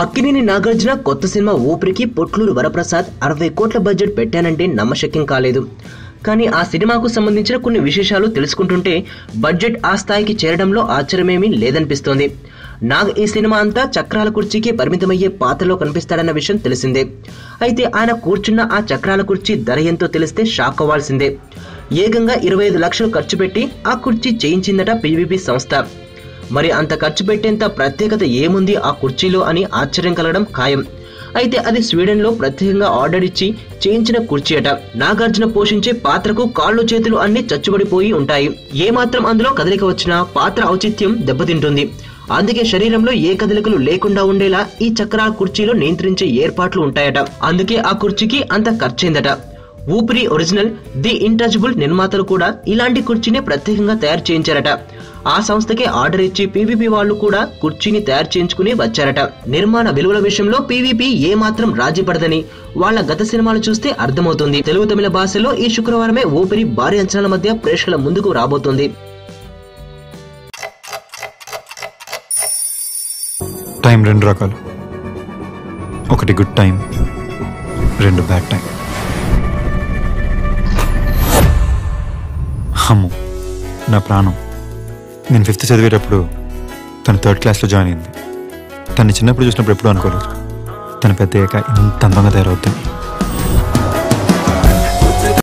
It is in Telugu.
అక్కినేని నాగార్జున కొత్త సినిమా ఊపిరికి పొట్లూరు వరప్రసాద్ 60 కోట్ల బడ్జెట్ పెట్టానంటే నమ్మశక్యం కాలేదు. కానీ ఆ సినిమాకు సంబంధించిన కొన్ని విశేషాలు తెలుసుకుంటుంటే బడ్జెట్ ఆ స్థాయికి చేరడంలో ఆశ్చర్యమేమీ లేదనిపిస్తోంది. నాగ్ ఈ సినిమా అంతా చక్రాల కుర్చీకి పరిమితమయ్యే పాత్రలో కనిపిస్తాడన్న విషయం తెలిసిందే. అయితే ఆయన కూర్చున్న ఆ చక్రాల కుర్చీ ధర ఎంతో తెలిస్తే షాక్ అవ్వాల్సిందే. ఏకంగా 25 లక్షలు ఖర్చు పెట్టి ఆ కుర్చీ చేయించిందట పీవీపీ సంస్థ. మరి అంత ఖర్చు పెట్టేంత ప్రత్యేకత ఏముంది ఆ కుర్చీలో అని ఆశ్చర్యం కలగడం ఖాయం. అయితే అది స్వీడన్ లో ప్రత్యేకంగా ఆర్డర్ ఇచ్చి చేయించిన కుర్చీ అట. నాగార్జున పోషించే పాత్రకు కాళ్ళు చేతులు అన్ని చచ్చుబడిపోయి ఉంటాయి. ఏమాత్రం అందులో కదలిక వచ్చినా పాత్ర ఔచిత్యం దెబ్బతింటుంది. అందుకే శరీరంలో ఏ కదలికలు లేకుండా ఉండేలా ఈ చక్రాల కుర్చీలో నియంత్రించే ఏర్పాట్లు ఉంటాయట. అందుకే ఆ కుర్చీకి అంత ఖర్చైందట. ఊపిరి ఒరిజినల్, ది ఇంటచబుల్ నిర్మాతలు కూడా ఇలాంటి కుర్చీని ప్రత్యేకంగా తయారు చేయించారట. ఆ సంస్థకే ఆర్డర్ ఇచ్చి పీవీపీ వాళ్ళు కూడా కుర్చీని తయారు చేయించుకుని వచ్చారట. నిర్మాణ విలువల విషయంలో పీవీపీ ఏమాత్రం రాజీ పడదని వాళ్ళ గత సినిమాలు చూస్తే అర్థమవుతుంది. తెలుగు తమిళ భాషలో ఈ శుక్రవారమే ఊపిరి భారీ అంచనాల మధ్య ప్రేక్షకుల ముందుకు రాబోతోంది. టైం 2 రకాలు. ఒకటి గుడ్ టైం, 2 బ్యాడ్ టైం. అమ్ము నా ప్రాణం. నేను 5th చదివేటప్పుడు తను 3rd క్లాస్లో జాయిన్ అయింది. తను చిన్నప్పుడు చూసినప్పుడు ఎప్పుడూ అనుకోలేదు తను పెద్ద అయ్యాక ఇంత అందంగా తయారవుతుంది.